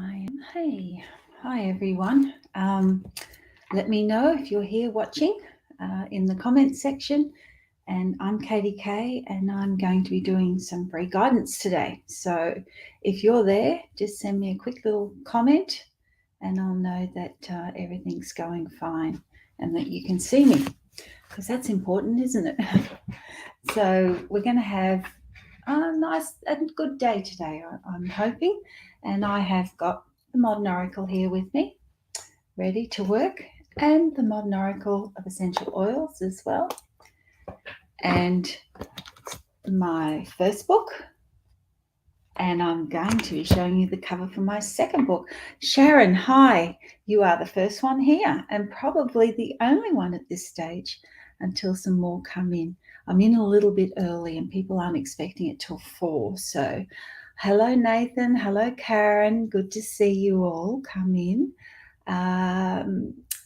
Hey, hi everyone. Let me know if you're here watching in the comments section. And I'm Katy-K, and I'm going to be doing some free guidance today. So if you're there, just send me a quick little comment, and I'll know that everything's going fine and that you can see me, because that's important, isn't it? So we're going to have a nice and good day today, I'm hoping. And I have got the Modern Oracle here with me, ready to work, and the Modern Oracle of Essential Oils as well. And my first book. And I'm going to be showing you the cover for my second book. Sharon, hi. You are the first one here, and probably the only one at this stage until some more come in. I'm in a little bit early and people aren't expecting it till 4. So hello, Nathan. Hello, Karen. Good to see you all come in.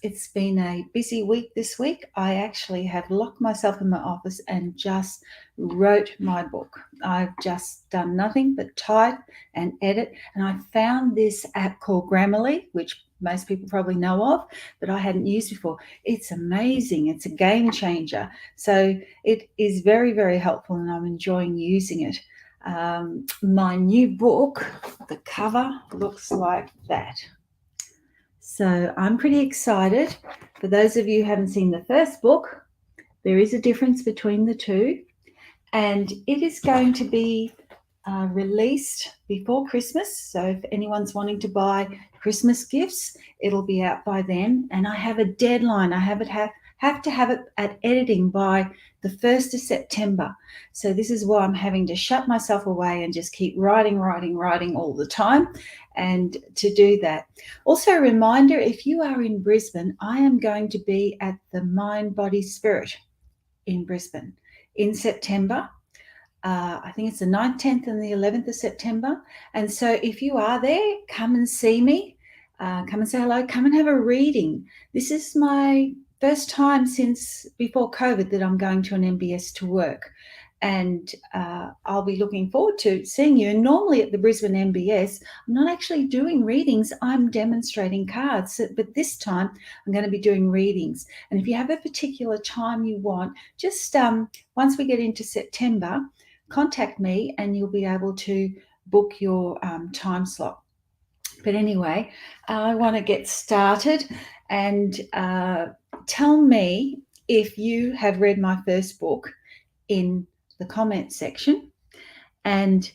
It's been a busy week this week. I actually have locked myself in my office and just wrote my book. I've just done nothing but type and edit. And I found this app called Grammarly, which most people probably know of, but I hadn't used before. It's amazing. It's a game changer. So it is very, very helpful, and I'm enjoying using it. My new book, the cover looks like that. So I'm pretty excited. For those of you who haven't seen the first book, there is a difference between the two, and it is going to be released before Christmas. So if anyone's wanting to buy Christmas gifts, it'll be out by then. And I have a deadline. I have to have it at editing by the 1st of September. So this is why I'm having to shut myself away and just keep writing all the time. And to do that, also a reminder, if you are in Brisbane, I am going to be at the Mind, Body, Spirit in Brisbane in September. I think it's the 9th, 10th and the 11th of September. And so if you are there, come and see me. Come and say hello. Come and have a reading. This is my first time since before COVID that I'm going to an MBS to work. And I'll be looking forward to seeing you. And normally at the Brisbane MBS, I'm not actually doing readings. I'm demonstrating cards. But this time I'm going to be doing readings. And if you have a particular time you want, just once we get into September, contact me and you'll be able to book your time slot. But anyway, I want to get started, and tell me if you have read my first book in the comment section. And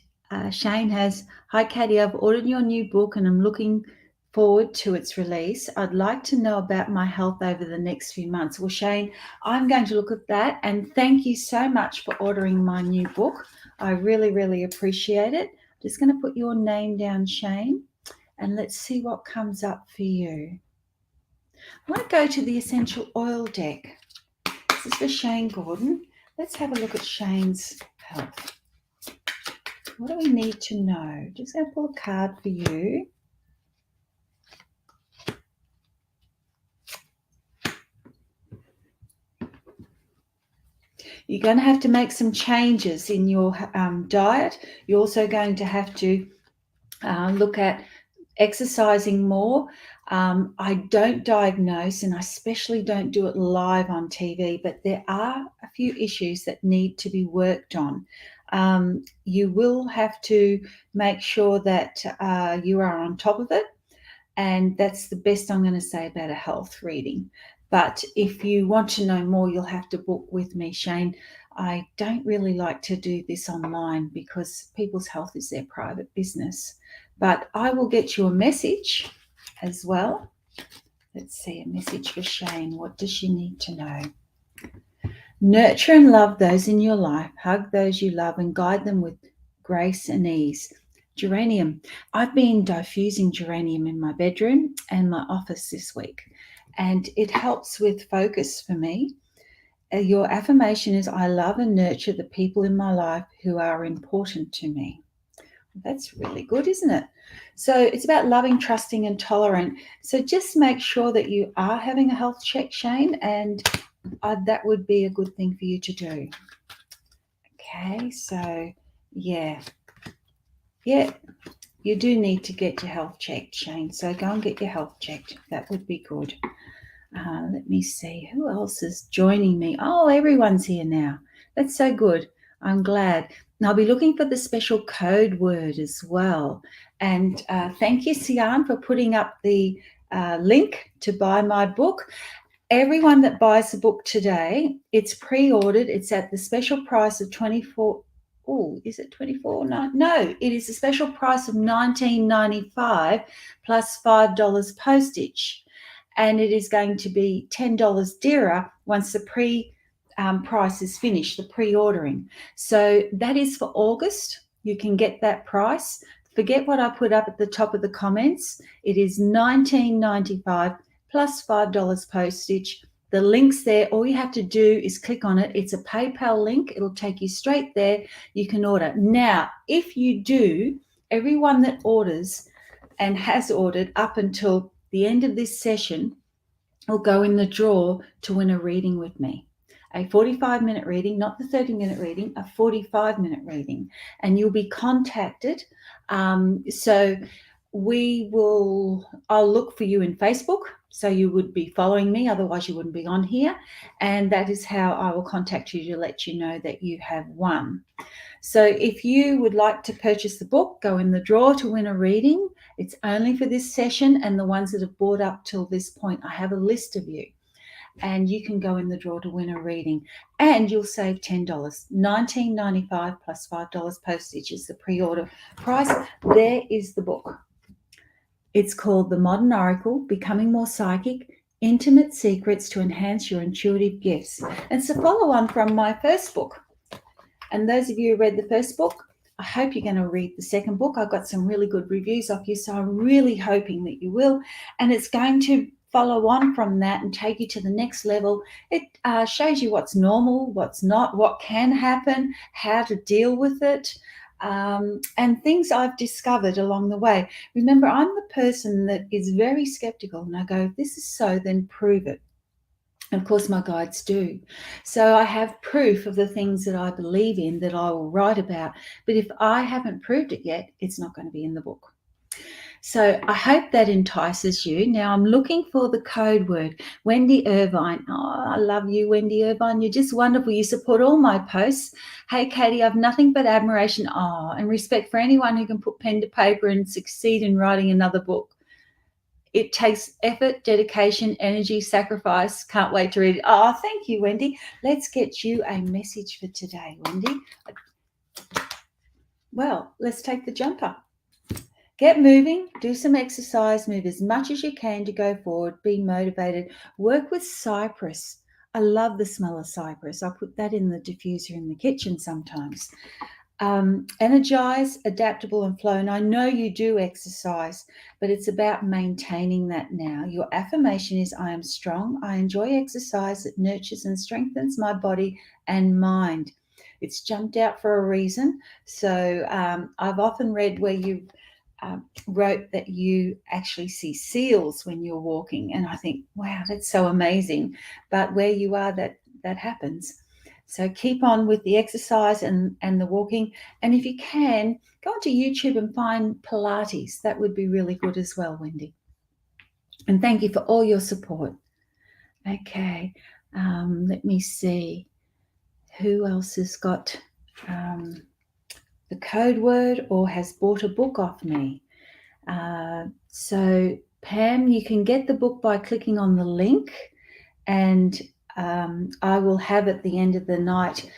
Shane has, hi Katy, I've ordered your new book and I'm looking forward to its release. I'd like to know about my health over the next few months. Well, Shane, I'm going to look at that, and thank you so much for ordering my new book. I really, really appreciate it. I'm just going to put your name down, Shane, and let's see what comes up for you. I want to go to the essential oil deck. This is for Shane Gordon. Let's have a look at Shane's health. What do we need to know? Just going to pull a card for you. You're going to have to make some changes in your diet. You're also going to have to look at exercising more. I don't diagnose, and I especially don't do it live on TV, but there are a few issues that need to be worked on. You will have to make sure that you are on top of it, and that's the best I'm going to say about a health reading. But if you want to know more, you'll have to book with me, Shane. I don't really like to do this online because people's health is their private business. But I will get you a message as well. Let's see, a message for Shane. What does she need to know? Nurture and love those in your life. Hug those you love and guide them with grace and ease. Geranium. I've been diffusing geranium in my bedroom and my office this week, and it helps with focus for me. Your affirmation is, I love and nurture the people in my life who are important to me. That's really good, isn't it? So it's about loving, trusting, and tolerant. So just make sure that you are having a health check, Shane, and that would be a good thing for you to do. Okay, so yeah. you do need to get your health checked, Shane. So go and get your health checked. That would be good. Let me see. Who else is joining me? Oh, everyone's here now. That's so good. I'm glad. And I'll be looking for the special code word as well. And thank you, Sian, for putting up the link to buy my book. Everyone that buys the book today, it's pre-ordered. It's at the special price of 24. Oh, is it 24? No, it is a special price of $19.95 plus $5 postage. And it is going to be $10 dearer once the price is finished, the pre-ordering. So that is for August. You can get that price. Forget what I put up at the top of the comments. It is $19.95 plus $5 postage. The link's there. All you have to do is click on it. It's a PayPal link. It'll take you straight there. You can order. Now, if you do, everyone that orders and has ordered up until the end of this session will go in the draw to win a reading with me. A 45-minute reading, not the 30-minute reading, a 45-minute reading. And you'll be contacted. So I'll look for you in Facebook. So you would be following me, otherwise you wouldn't be on here. And that is how I will contact you to let you know that you have won. So if you would like to purchase the book, go in the draw to win a reading. It's only for this session and the ones that have bought up till this point. I have a list of you. And you can go in the draw to win a reading. And you'll save $10. $19.95 plus $5 postage is the pre-order price. There is the book. It's called The Modern Oracle, Becoming More Psychic, Intimate Secrets to Enhance Your Intuitive Gifts. And it's a follow-on from my first book. And those of you who read the first book, I hope you're going to read the second book. I've got some really good reviews off you, so I'm really hoping that you will. And it's going to follow on from that and take you to the next level. It shows you what's normal, what's not, what can happen, how to deal with it, and things I've discovered along the way. Remember, I'm the person that is very skeptical, and I go, if this is so, then prove it. And of course, my guides do. So I have proof of the things that I believe in that I will write about. But if I haven't proved it yet, it's not going to be in the book. So I hope that entices you. Now I'm looking for the code word. Wendy Irvine. Oh, I love you, Wendy Irvine. You're just wonderful. You support all my posts. Hey, Katy, I've nothing but admiration and respect for anyone who can put pen to paper and succeed in writing another book. It takes effort, dedication, energy, sacrifice. Can't wait to read it. Oh, thank you, Wendy. Let's get you a message for today, Wendy. Well, let's take the jumper. Get moving, do some exercise, move as much as you can to go forward, be motivated. Work with cypress. I love the smell of cypress. I put that in the diffuser in the kitchen sometimes. Energize, adaptable, and flow. And I know you do exercise, but it's about maintaining that now. Your affirmation is, I am strong. I enjoy exercise. It nurtures and strengthens my body and mind. It's jumped out for a reason. So I've often read where you wrote that you actually see seals when you're walking. And I think, wow, that's so amazing. But where you are, that happens. So keep on with the exercise and the walking. And if you can, go onto YouTube and find Pilates. That would be really good as well, Wendy. And thank you for all your support. Okay, let me see. Who else has got the code word or has bought a book off me? So Pam, you can get the book by clicking on the link, and I will have at the end of the night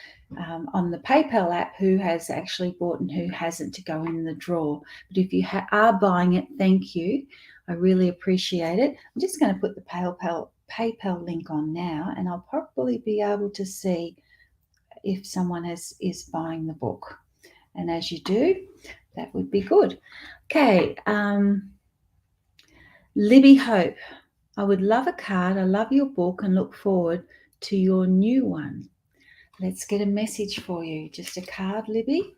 on the PayPal app who has actually bought and who hasn't to go in the draw. But if you are buying it, thank you. I really appreciate it. I'm just going to put the PayPal link on now, and I'll probably be able to see if someone is buying the book. And as you do, that would be good. Okay, Libby Hope, I would love a card. I love your book and look forward to your new one. Let's get a message for you. Just a card, Libby.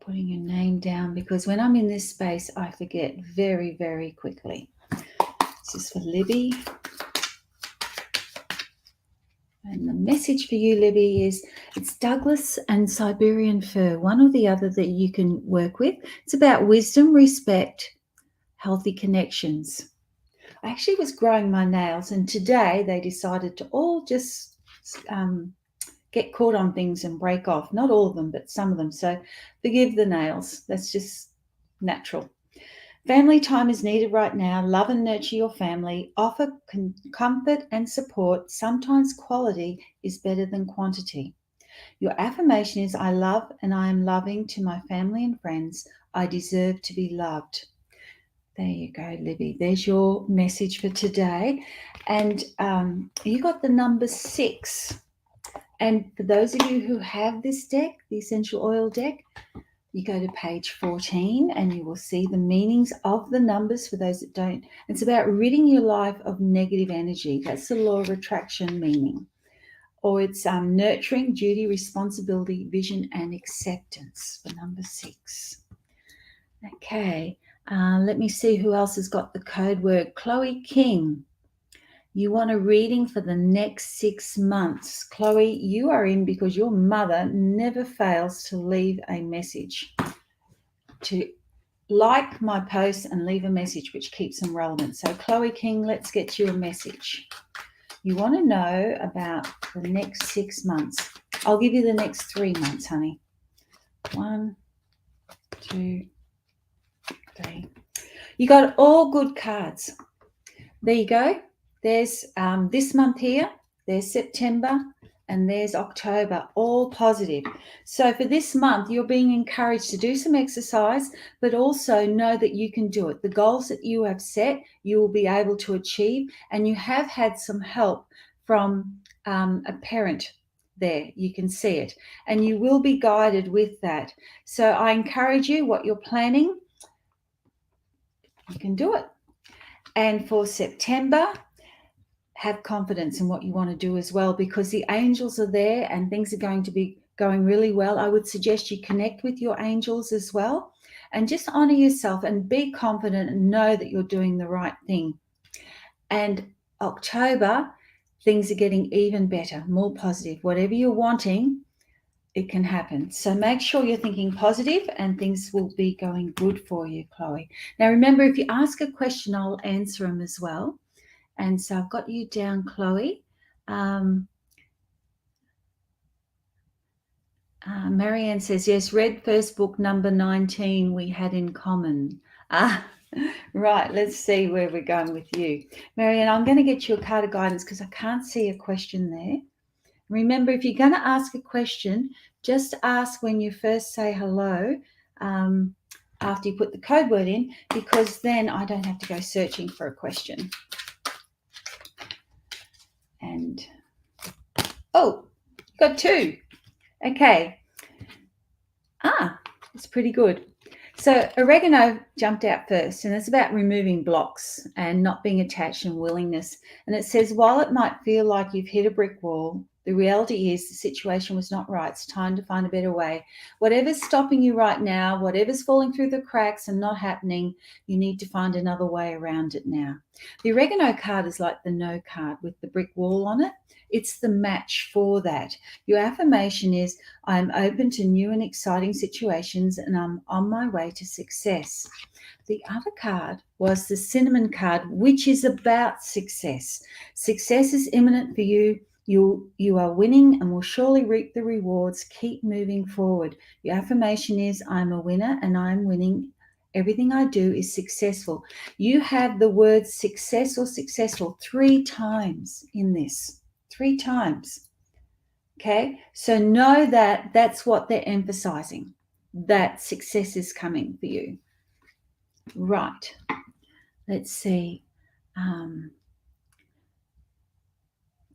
Putting your name down because when I'm in this space, I forget very, very quickly. This is for Libby. And the message for you, Libby, is it's Douglas and Siberian fir, one or the other that you can work with. It's about wisdom, respect, healthy connections. I actually was growing my nails, and today they decided to all just get caught on things and break off. Not all of them, but some of them. So forgive the nails. That's just natural. Family time is needed right now. Love and nurture your family. Offer comfort and support. Sometimes quality is better than quantity. Your affirmation is, I love and I am loving to my family and friends. I deserve to be loved. There you go, Libby. There's your message for today. And you got the number 6. And for those of you who have this deck, the essential oil deck, you go to page 14 and you will see the meanings of the numbers for those that don't. It's about ridding your life of negative energy. That's the law of attraction meaning. Or it's nurturing duty, responsibility, vision, and acceptance for number 6. Okay, let me see who else has got the code word. Chloe King. You want a reading for the next 6 months. Chloe, you are in because your mother never fails to leave a message. To like my posts and leave a message which keeps them relevant. So Chloe King, let's get you a message. You want to know about the next 6 months. I'll give you the next 3 months, honey. 1, 2, 3. You got all good cards. There you go. There's this month here, there's September, and there's October, all positive. So for this month, you're being encouraged to do some exercise, but also know that you can do it. The goals that you have set, you will be able to achieve, and you have had some help from a parent there. You can see it, and you will be guided with that. So I encourage you, what you're planning, you can do it. And for September, have confidence in what you want to do as well, because the angels are there and things are going to be going really well. I would suggest you connect with your angels as well and just honor yourself and be confident and know that you're doing the right thing. And October, things are getting even better, more positive. Whatever you're wanting, it can happen. So make sure you're thinking positive and things will be going good for you, Chloe. Now, remember, if you ask a question, I'll answer them as well. And so I've got you down, Chloe. Marianne says, yes, read first book number 19 we had in common. Right, let's see where we're going with you. Marianne, I'm going to get you a card of guidance because I can't see a question there. Remember, if you're going to ask a question, just ask when you first say hello after you put the code word in, because then I don't have to go searching for a question. And, oh, got 2. Okay. It's pretty good. So oregano jumped out first, and it's about removing blocks and not being attached and willingness. And it says, while it might feel like you've hit a brick wall, the reality is the situation was not right. It's time to find a better way. Whatever's stopping you right now, whatever's falling through the cracks and not happening, you need to find another way around it now. The oregano card is like the no card with the brick wall on it. It's the match for that. Your affirmation is, I'm open to new and exciting situations and I'm on my way to success. The other card was the cinnamon card, which is about success. Success is imminent for you. You are winning and will surely reap the rewards. Keep moving forward. Your affirmation is, I'm a winner and I'm winning. Everything I do is successful. You have the word success or successful 3 times in this. 3 times. Okay, so know that that's what they're emphasizing, that success is coming for you. Right, let's see.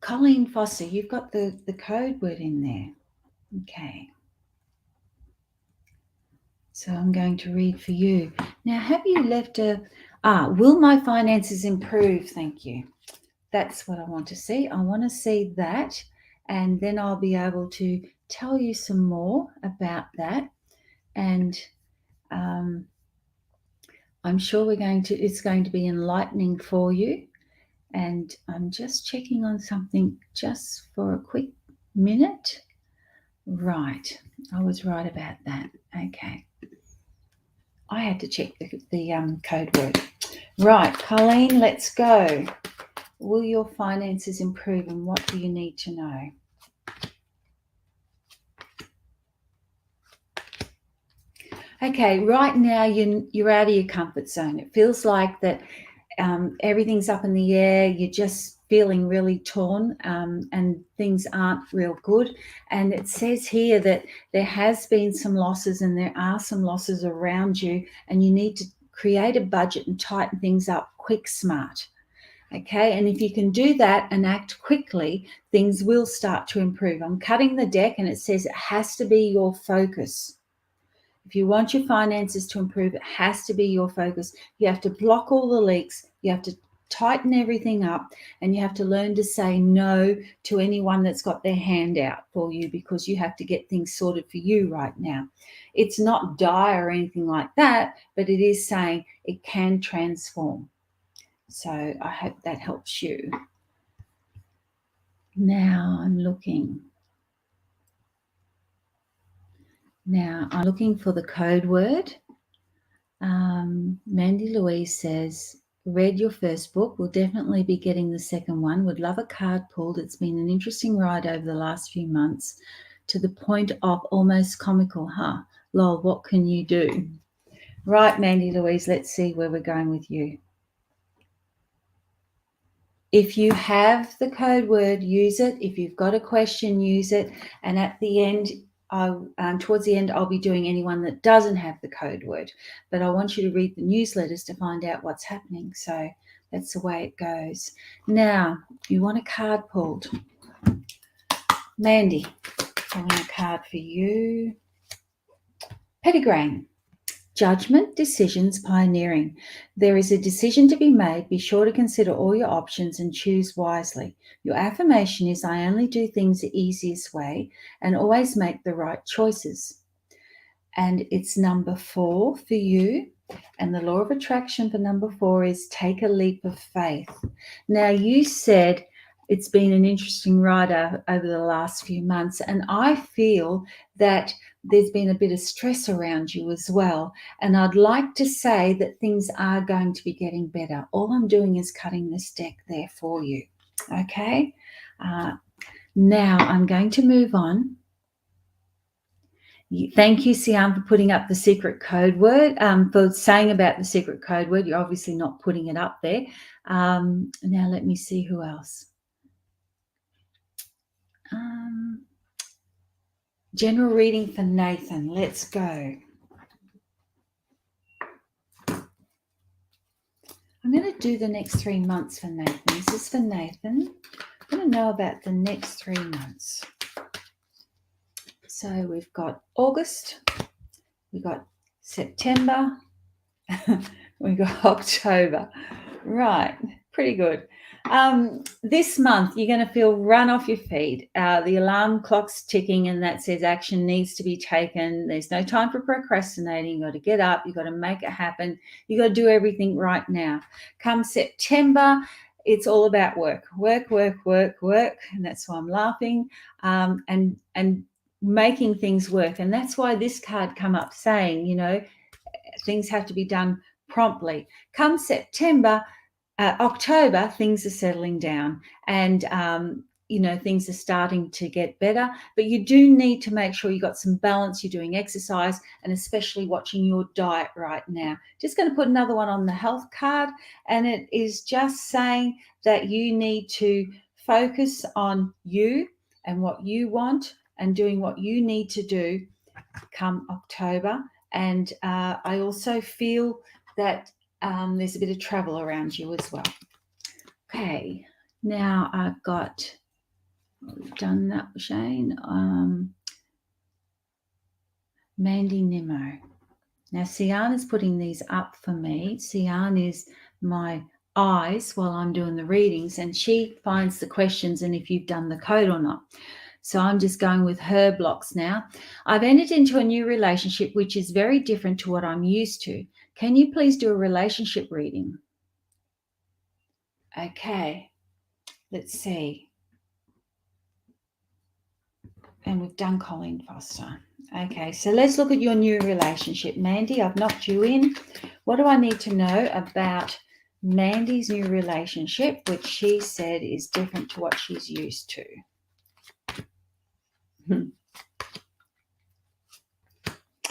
Colleen Foster, you've got the code word in there. Okay. So I'm going to read for you. Now, have you left will my finances improve? Thank you. That's what I want to see. I want to see that, and then I'll be able to tell you some more about that. And I'm sure it's going to be enlightening for you. And I'm just checking on something just for a quick minute. Right. I was right about that. Okay. I had to check the code word. Right, Colleen, let's go. Will your finances improve and what do you need to know? Okay, right now you're out of your comfort zone. It feels like that everything's up in the air. You're just feeling really torn and things aren't real good. And it says here that there has been some losses and there are some losses around you and you need to create a budget and tighten things up quick, smart. Okay, and if you can do that and act quickly, things will start to improve. I'm cutting the deck and it says it has to be your focus. If you want your finances to improve, it has to be your focus. You have to block all the leaks. You have to tighten everything up and you have to learn to say no to anyone that's got their hand out for you because you have to get things sorted for you right now. It's not dire or anything like that, but it is saying it can transform. So I hope that helps you. Now I'm looking. Now I'm looking for the code word. Mandy Louise says, read your first book. We'll definitely be getting the second one. Would love a card pulled. It's been an interesting ride over the last few months to the point of almost comical. Huh? Lol, what can you do? Right, Mandy Louise, let's see where we're going with you. If you have the code word, use it. If you've got a question, use it. And at the end, towards the end, I'll be doing anyone that doesn't have the code word. But I want you to read the newsletters to find out what's happening. So that's the way it goes. Now, you want a card pulled. Mandy, I want a card for you. Pettigrain. Judgment, decisions, pioneering. There is a decision to be made. Be sure to consider all your options and choose wisely. Your affirmation is, I only do things the easiest way and always make the right choices. And it's number 4 for you. And the law of attraction for number 4 is take a leap of faith. Now, you said it's been an interesting ride over the last few months. And I feel that there's been a bit of stress around you as well. And I'd like to say that things are going to be getting better. All I'm doing is cutting this deck there for you. Okay. Now I'm going to move on. Thank you, Sian, for putting up the secret code word, for saying about the secret code word. You're obviously not putting it up there. Now let me see who else. General reading for Nathan. Let's go. I'm going to do the next 3 months for Nathan. This is for Nathan. I'm going to know about the next 3 months. So we've got August, we've got September, we've got October. Right, pretty good. This month, you're going to feel run off your feet. The alarm clock's ticking and that says action needs to be taken. There's no time for procrastinating. You've got to get up. You've got to make it happen. You've got to do everything right now. Come September, it's all about work. Work. And that's why I'm laughing. And making things work. And that's why this card come up saying, things have to be done promptly. Come September, October, things are settling down and, things are starting to get better. But you do need to make sure you got some balance. You're doing exercise and especially watching your diet right now. Just going to put another one on the health card. And it is just saying that you need to focus on you and what you want and doing what you need to do come October. And I also feel that there's a bit of travel around you as well. Okay, now I've got, we've done that, Shane. Mandy Nimmo. Now, Sian is putting these up for me. Sian is my eyes while I'm doing the readings, and she finds the questions and if you've done the code or not. So I'm just going with her blocks now. I've entered into a new relationship, which is very different to what I'm used to. Can you please do a relationship reading? Okay, let's see. And we've done Colleen Foster. Okay, so let's look at your new relationship. Mandy, I've knocked you in. What do I need to know about Mandy's new relationship, which she said is different to what she's used to?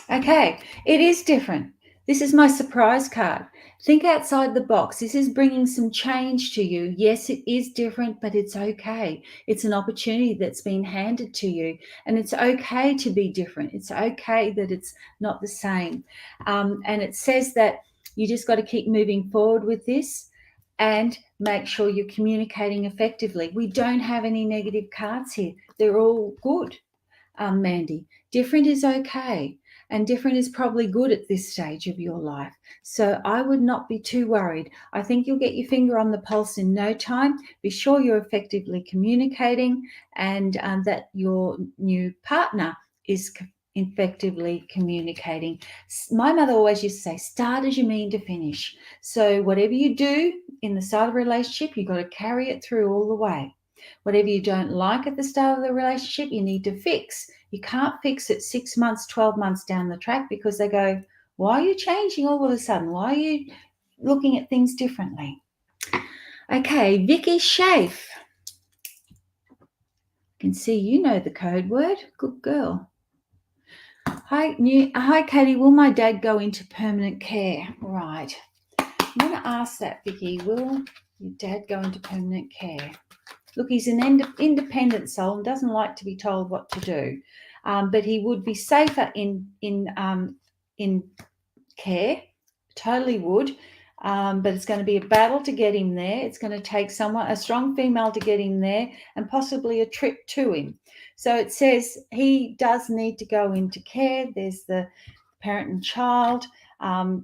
Okay, it is different. This is my surprise card. Think outside the box. This is bringing some change to you. Yes, it is different, but it's okay. It's an opportunity that's been handed to you, and it's okay to be different. It's okay that it's not the same. And it says that you just got to keep moving forward with this and make sure you're communicating effectively. We don't have any negative cards here. They're all good, Mandy. Different is okay. And different is probably good at this stage of your life. So I would not be too worried. I think you'll get your finger on the pulse in no time. Be sure you're effectively communicating and that your new partner is effectively communicating. My mother always used to say, start as you mean to finish. So whatever you do in the start of a relationship, you've got to carry it through all the way. Whatever you don't like at the start of the relationship, you need to fix. You can't fix it 6 months, 12 months down the track because they go, why are you changing all of a sudden? Why are you looking at things differently? Okay, Vicky Schaaf. I can see you know the code word. Good girl. Hi, Katie. Will my dad go into permanent care? Right. I'm going to ask that, Vicky. Will your dad go into permanent care? Look, he's an independent soul and doesn't like to be told what to do, but he would be safer in care. Totally would, but it's going to be a battle to get him there. It's going to take a strong female to get him there, and possibly a trip to him. So it says he does need to go into care. There's the parent and child,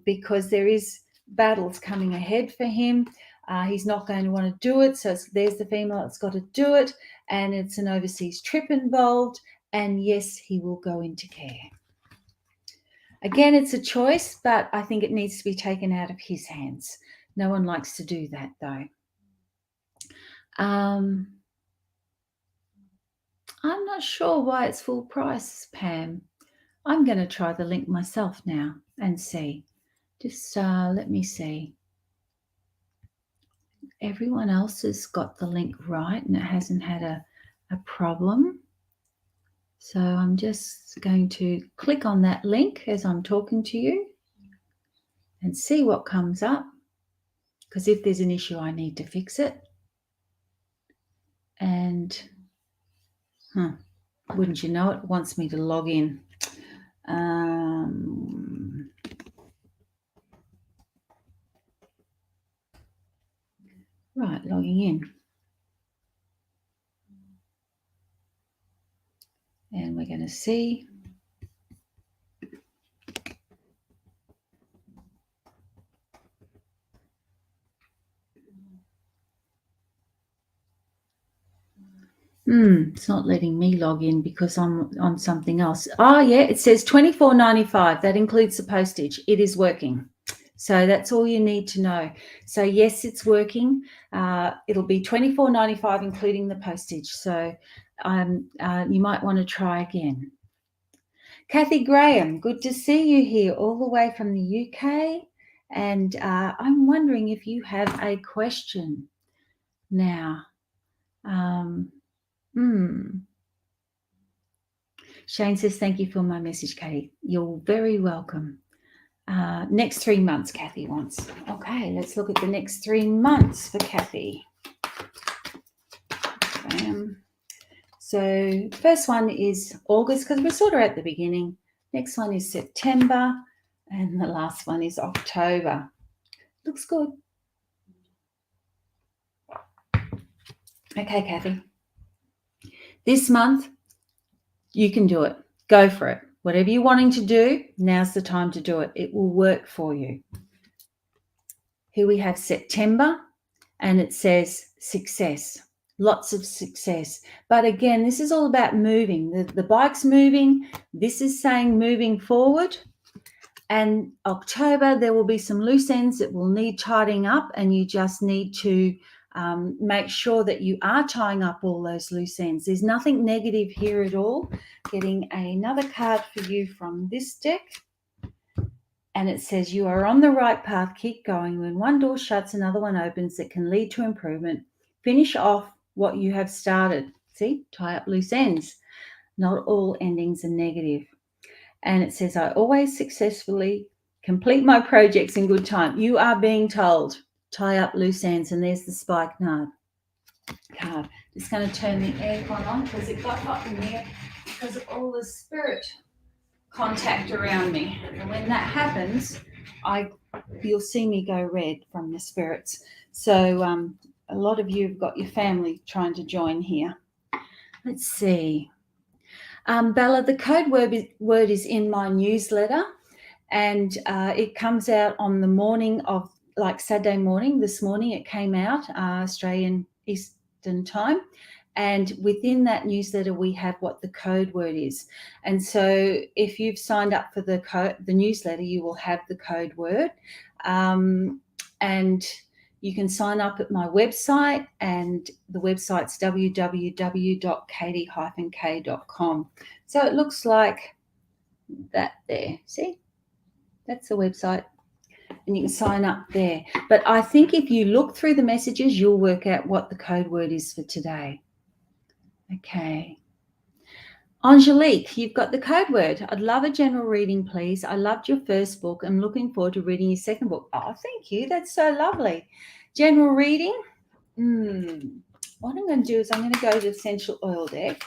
because there is battles coming ahead for him. He's not going to want to do it. So there's the female that's got to do it. And it's an overseas trip involved. And yes, he will go into care. Again, it's a choice, but I think it needs to be taken out of his hands. No one likes to do that, though. I'm not sure why it's full price, Pam. I'm going to try the link myself now and see. Just let me see. Everyone else has got the link right and it hasn't had a problem. So I'm just going to click on that link as I'm talking to you and see what comes up. Because if there's an issue, I need to fix it. And wouldn't you know it, wants me to log in. Right, logging in. And we're going to see. It's not letting me log in because I'm on something else. Oh, yeah, it says $24.95. That includes the postage. It is working. So that's all you need to know. So, yes, it's working. It'll be $24.95, including the postage. So you might want to try again. Kathy Graham, good to see you here all the way from the UK. And I'm wondering if you have a question now. Shane says, thank you for my message, Katie. You're very welcome. Next 3 months, Kathy wants. Okay, let's look at the next 3 months for Kathy. So first one is August, because we're sort of at the beginning. Next one is September, and the last one is October. Looks good. Okay, Kathy. This month, you can do it. Go for it. Whatever you're wanting to do, now's the time to do it. It will work for you. Here we have September, and it says success. Lots of success. But again, this is all about moving. The bike's moving. This is saying moving forward. And October, there will be some loose ends that will need tidying up, and you just need to Make sure that you are tying up all those loose ends. There's nothing negative here at all. Getting another card for you from this deck. And it says, you are on the right path. Keep going. When one door shuts, another one opens that can lead to improvement. Finish off what you have started. See, tie up loose ends. Not all endings are negative. And it says, I always successfully complete my projects in good time. You are being told, tie up loose ends. And there's the spike card. Just going to turn the aircon on because it got hot in here because of all the spirit contact around me. And when that happens, you'll see me go red from the spirits. So a lot of you have got your family trying to join here. Let's see. Bella, the code word is in my newsletter, and it comes out on the morning of, like Saturday morning. This morning it came out, Australian Eastern time. And within that newsletter, we have what the code word is. And so if you've signed up for the newsletter, you will have the code word. And you can sign up at my website, and the website's www.katy-k.com. So it looks like that there. See? That's the website. And you can sign up there. But I think if you look through the messages, you'll work out what the code word is for today. Okay. Angelique, you've got the code word. I'd love a general reading, please. I loved your first book. I'm looking forward to reading your second book. Oh, thank you. That's so lovely. General reading. What I'm going to do is I'm going to go to the essential oil deck.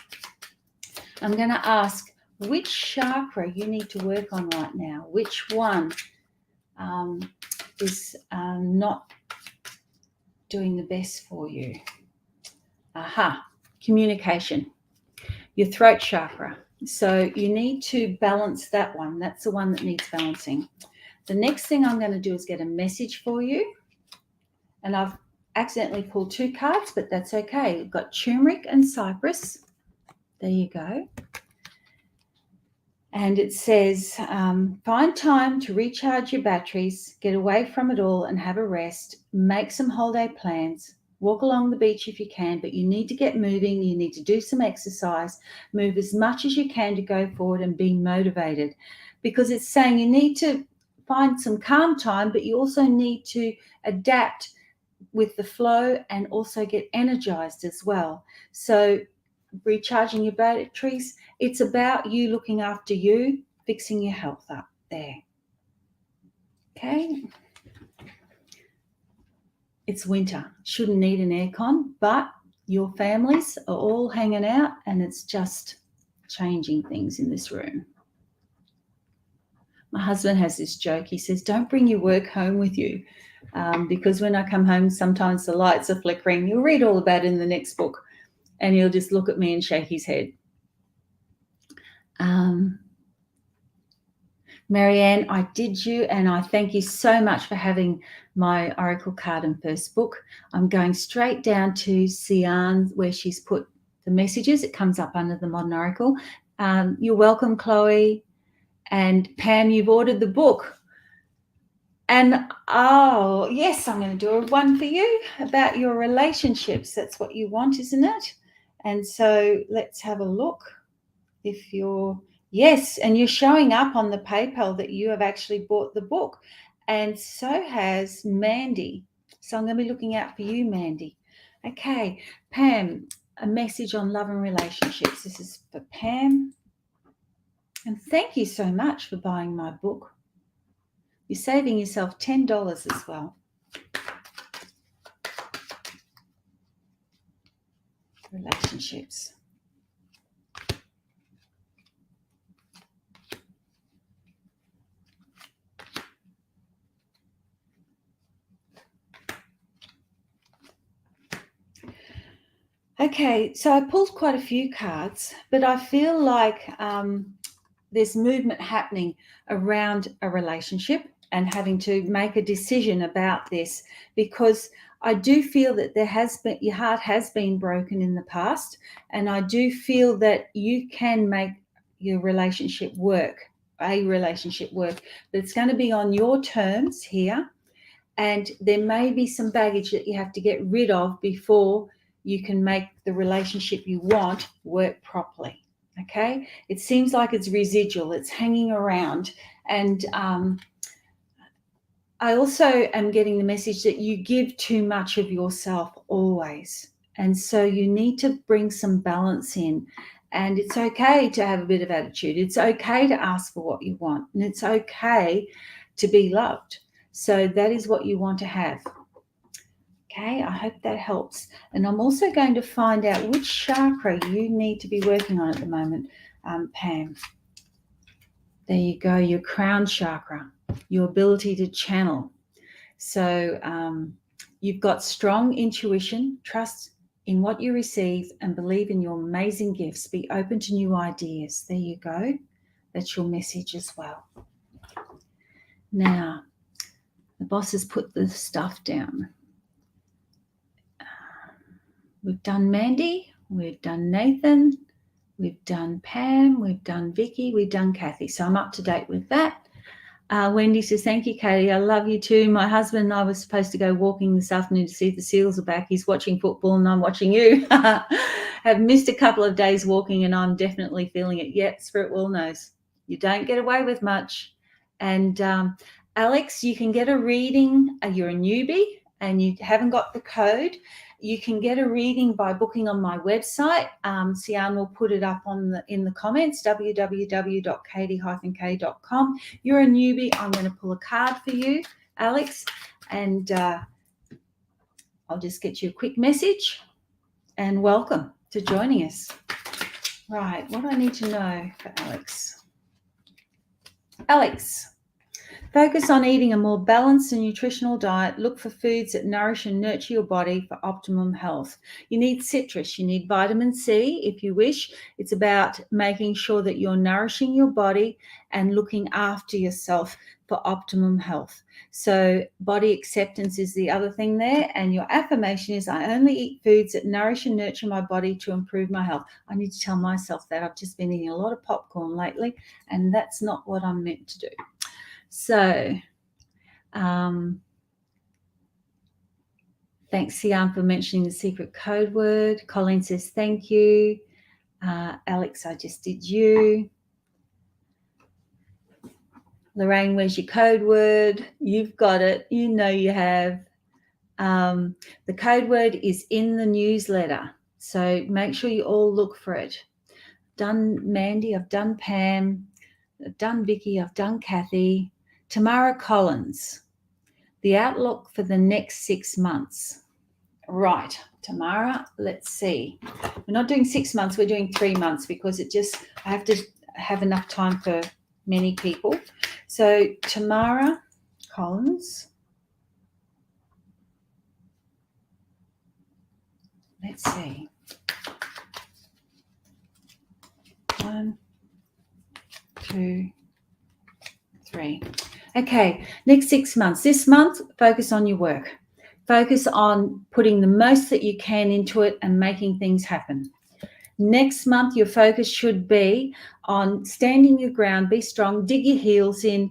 I'm going to ask which chakra you need to work on right now. Which one is not doing the best for you? Aha. Communication, your throat chakra. So you need to balance that one. That's the one that needs balancing. The next thing I'm going to do is get a message for you. And I've accidentally pulled two cards, but that's okay. We've got turmeric and cypress. There you go. And it says, find time to recharge your batteries, get away from it all and have a rest, make some holiday plans. Walk along the beach if you can, but you need to get moving. You need to do some exercise, move as much as you can to go forward and be motivated, because it's saying you need to find some calm time, but you also need to adapt with the flow and also get energized as well. So recharging your batteries, it's about you looking after you, fixing your health up there. Okay. It's winter. Shouldn't need an aircon, but your families are all hanging out and it's just changing things in this room. My husband has this joke. He says, don't bring your work home with you because when I come home, sometimes the lights are flickering. You'll read all about it in the next book and he'll just look at me and shake his head. Marianne, I did you, and I thank you so much for having my Oracle card and first book. I'm going straight down to Sian where she's put the messages. It comes up under the Modern Oracle. You're welcome, Chloe. And Pam, you've ordered the book. And, oh, yes, I'm going to do one for you about your relationships. That's what you want, isn't it? And so let's have a look. If you're... Yes, and you're showing up on the PayPal that you have actually bought the book. And so has Mandy. So I'm going to be looking out for you, Mandy. Okay, Pam, a message on love and relationships. This is for Pam. And thank you so much for buying my book. You're saving yourself $10 as well. Relationships. Okay, so I pulled quite a few cards, but I feel like there's movement happening around a relationship and having to make a decision about this, because I do feel that your heart has been broken in the past, and I do feel that you can make your relationship work, but it's going to be on your terms here. And there may be some baggage that you have to get rid of before you can make the relationship you want work properly. Okay? It seems like it's residual, it's hanging around. And I also am getting the message that you give too much of yourself always. And so you need to bring some balance in. And it's okay to have a bit of attitude. It's okay to ask for what you want. And it's okay to be loved. So that is what you want to have. Okay, I hope that helps. And I'm also going to find out which chakra you need to be working on at the moment, Pam. There you go, your crown chakra, your ability to channel. So you've got strong intuition, trust in what you receive, and believe in your amazing gifts. Be open to new ideas. There you go. That's your message as well. Now, the boss has put the stuff down. We've done Mandy, we've done Nathan, we've done Pam, we've done Vicky, we've done Kathy. So I'm up to date with that. Wendy says, thank you, Katie. I love you too. My husband and I were supposed to go walking this afternoon to see if the Seals are back. He's watching football and I'm watching you. Have missed a couple of days walking and I'm definitely feeling it. Yep, Spirit World knows. You don't get away with much. And Alex, you can get a reading. You're a newbie and you haven't got the code. You can get a reading by booking on my website. Sian will put it up in the comments, www.katy-k.com. You're a newbie. I'm going to pull a card for you, Alex, and I'll just get you a quick message and welcome to joining us. Right, what do I need to know for Alex? Alex. Focus on eating a more balanced and nutritional diet. Look for foods that nourish and nurture your body for optimum health. You need citrus. You need vitamin C if you wish. It's about making sure that you're nourishing your body and looking after yourself for optimum health. So body acceptance is the other thing there. And your affirmation is, I only eat foods that nourish and nurture my body to improve my health. I need to tell myself that. I've just been eating a lot of popcorn lately, and that's not what I'm meant to do. So, thanks, Sian, for mentioning the secret code word. Colleen says, thank you. Alex, I just did you. Lorraine, where's your code word? You've got it. You know you have. The code word is in the newsletter. So make sure you all look for it. I've done Mandy, I've done Pam, I've done Vicky, I've done Kathy. Tamara Collins, the outlook for the next 6 months. Right, Tamara, let's see. We're not doing 6 months, we're doing 3 months because I have to have enough time for many people. So Tamara Collins, let's see. 1, 2, 3. Okay, next 6 months. This month, focus on your work. Focus on putting the most that you can into it and making things happen. Next month, your focus should be on standing your ground, be strong, dig your heels in.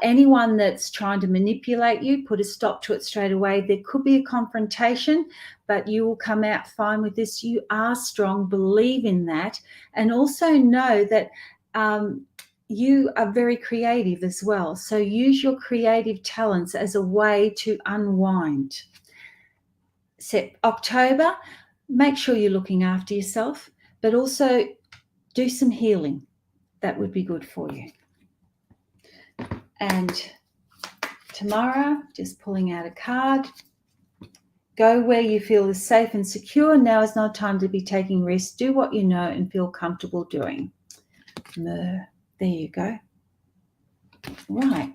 Anyone that's trying to manipulate you, put a stop to it straight away. There could be a confrontation, but you will come out fine with this. You are strong, believe in that, and also know that you are very creative as well. So use your creative talents as a way to unwind. October, make sure you're looking after yourself, but also do some healing. That would be good for you. And Tamara, just pulling out a card. Go where you feel is safe and secure. Now is not time to be taking risks. Do what you know and feel comfortable doing. There you go. Right.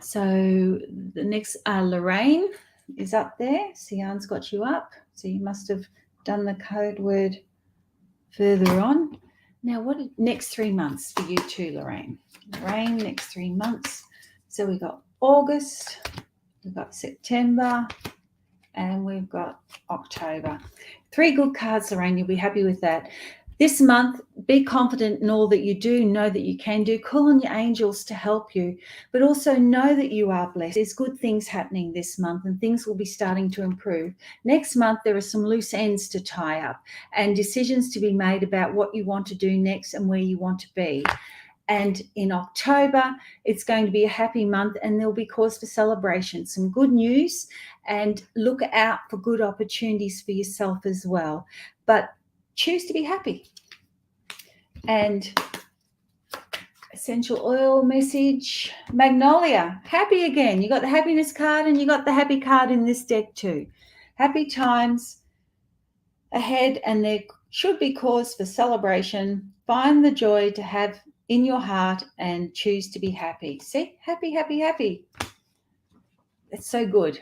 So the next, Lorraine is up there. Sian's got you up. So you must have done the code word further on. Now, what next 3 months for you too, Lorraine? Lorraine, next 3 months. So we've got August, we've got September, and we've got October. 3 good cards, Lorraine. You'll be happy with that. This month, be confident in all that you do. Know that you can do. Call on your angels to help you, but also know that you are blessed. There's good things happening this month and things will be starting to improve. Next month, there are some loose ends to tie up and decisions to be made about what you want to do next and where you want to be. And in October, it's going to be a happy month and there'll be cause for celebration. Some good news, and look out for good opportunities for yourself as well. But choose to be happy. And essential oil message, Magnolia, happy again. You got the happiness card and you got the happy card in this deck too. Happy times ahead, and there should be cause for celebration. Find the joy to have in your heart and choose to be happy. See, happy, happy, happy. It's so good.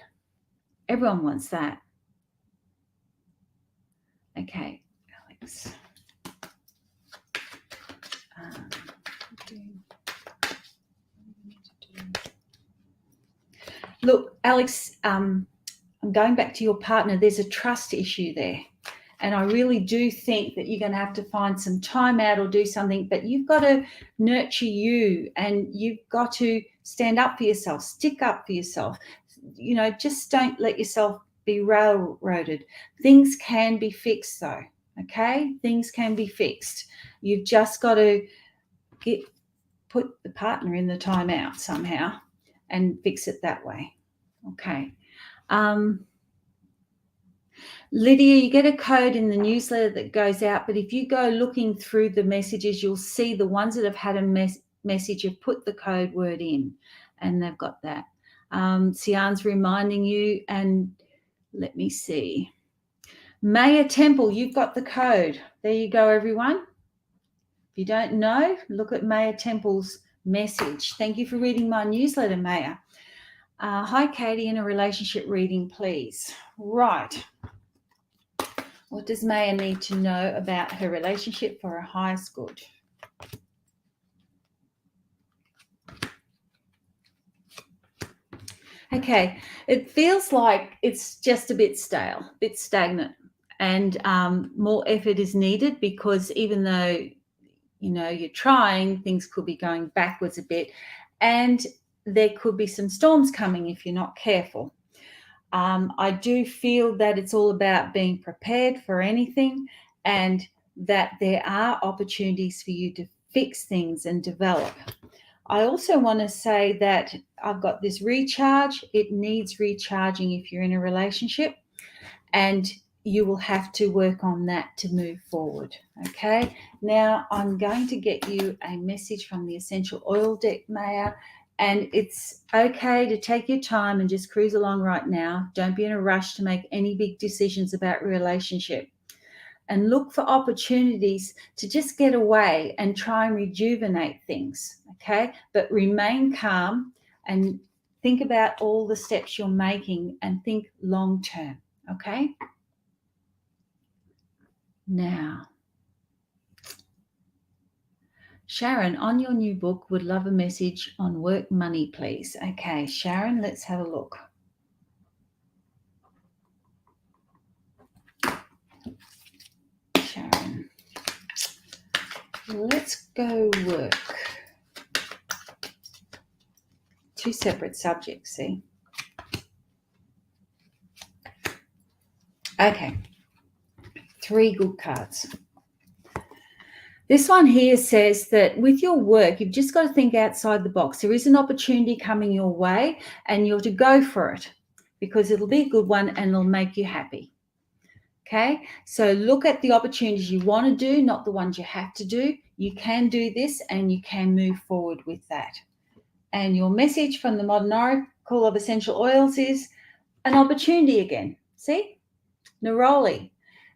Everyone wants that. Okay, Alex. Look, Alex, I'm going back to your partner. There's a trust issue there. And I really do think that you're going to have to find some time out or do something, but you've got to nurture you and you've got to stand up for yourself, stick up for yourself. You know, just don't let yourself be railroaded. Things can be fixed though, okay? Things can be fixed. You've just got to put the partner in the timeout somehow and fix it that way, okay? Lydia, you get a code in the newsletter that goes out, but if you go looking through the messages, you'll see the ones that have had a message have put the code word in, and they've got that. Sian's reminding you, and let me see. Maya Temple, you've got the code. There you go, everyone. If you don't know, look at Maya Temple's message. Thank you for reading my newsletter, Maya. Hi, Katie, in a relationship reading, please. Right. What does Maya need to know about her relationship for her highest good? Okay, it feels like it's just a bit stale, a bit stagnant, and more effort is needed because even though, you know, you're trying, things could be going backwards a bit, and there could be some storms coming if you're not careful. I do feel that it's all about being prepared for anything and that there are opportunities for you to fix things and develop. I also want to say that I've got this recharge. It needs recharging if you're in a relationship, and you will have to work on that to move forward. Okay, now I'm going to get you a message from the Essential Oil deck, Maya. And it's okay to take your time and just cruise along right now. Don't be in a rush to make any big decisions about relationship. And look for opportunities to just get away and try and rejuvenate things, okay? But remain calm and think about all the steps you're making and think long term, okay? Now, Sharon, on your new book, would love a message on work money, please. Okay, Sharon, let's have a look. Sharon, let's go work. Two separate subjects, see? Okay, three good cards. This one here says that with your work, you've just got to think outside the box. There is an opportunity coming your way and you're to go for it because it'll be a good one and it'll make you happy. Okay, so look at the opportunities you want to do, not the ones you have to do. You can do this and you can move forward with that. And your message from the Modern Oracle of Essential Oils is an opportunity again. See? Neroli.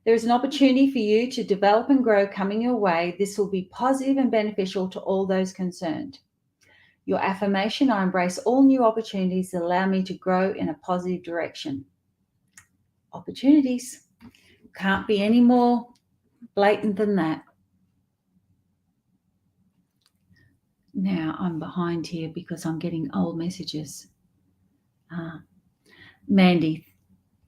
There is an opportunity for you to develop and grow coming your way. This will be positive and beneficial to all those concerned. Your affirmation, I embrace all new opportunities that allow me to grow in a positive direction. Opportunities. Can't be any more blatant than that. Now I'm behind here because I'm getting old messages. Mandy,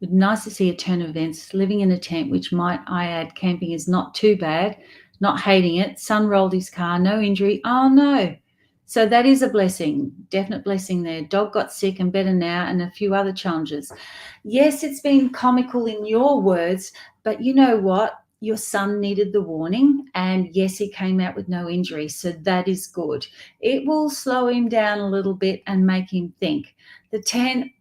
Nice to see a turn of events. Living in a tent, which might I add, camping is not too bad. Not hating it. Son rolled his car, no injury. Oh no. So that is a blessing, definite blessing there. Dog got sick and better now, and a few other challenges. Yes, it's been comical in your words, but you know what? Your son needed the warning, and yes, he came out with no injury. So that is good. It will slow him down a little bit and make him think. The tent,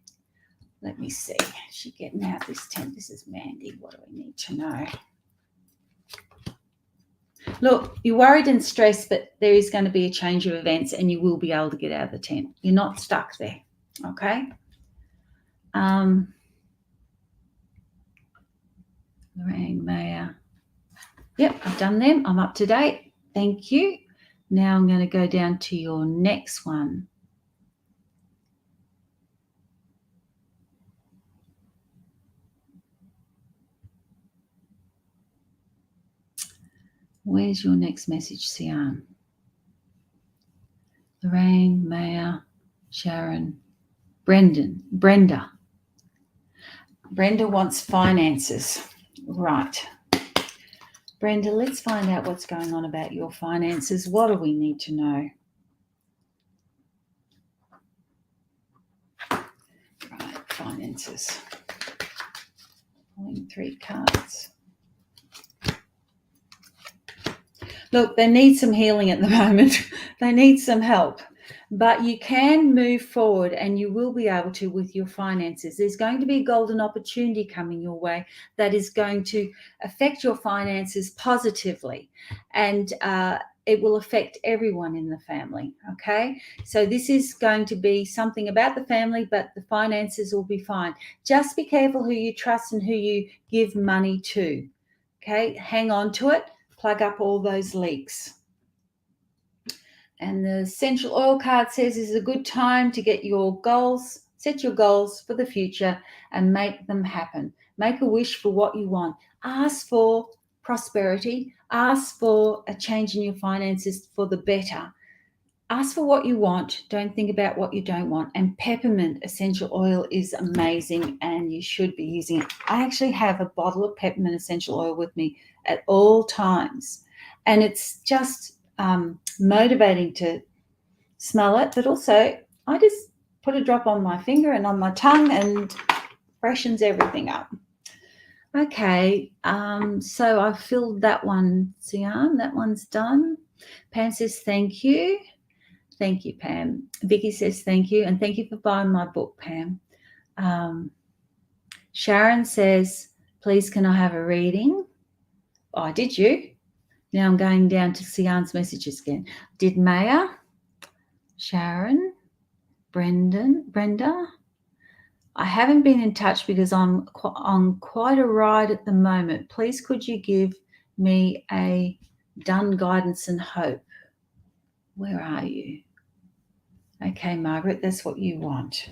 let me see. Is she getting out this tent? This is Mandy. What do we need to know? Look, you're worried and stressed, but there is going to be a change of events and you will be able to get out of the tent. You're not stuck there, okay? Lorraine Mayer. Yep, I've done them. I'm up to date. Thank you. Now I'm going to go down to your next one. Where's your next message, Sian? Lorraine, Maya, Sharon, Brenda. Brenda wants finances. Right. Brenda, let's find out what's going on about your finances. What do we need to know? Right, finances. Pulling 3 cards. Look, they need some healing at the moment. They need some help. But you can move forward and you will be able to with your finances. There's going to be a golden opportunity coming your way that is going to affect your finances positively. And it will affect everyone in the family, okay? So this is going to be something about the family, but the finances will be fine. Just be careful who you trust and who you give money to, okay? Hang on to it. Plug up all those leaks. And the essential oil card says this is a good time to get your goals, set your goals for the future and make them happen. Make a wish for what you want. Ask for prosperity. Ask for a change in your finances for the better. Ask for what you want. Don't think about what you don't want. And peppermint essential oil is amazing and you should be using it. I actually have a bottle of peppermint essential oil with me at all times. And it's just motivating to smell it. But also, I just put a drop on my finger and on my tongue and freshens everything up. Okay, so I've filled that one, Sian. That one's done. Pam says thank you. Thank you, Pam. Vicky says thank you, and thank you for buying my book, Pam. Sharon says, please can I have a reading? Oh, did you? Now I'm going down to Sian's messages again. Did Maya, Sharon, Brenda? I haven't been in touch because I'm on quite a ride at the moment. Please could you give me a done guidance and hope? Where are you? Okay, Margaret, that's what you want.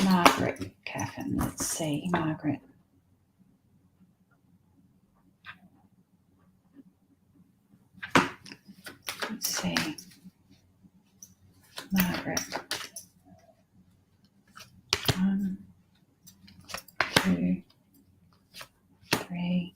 Margaret, Catherine, let's see, Margaret. Let's see. Margaret. 1, 2, 3.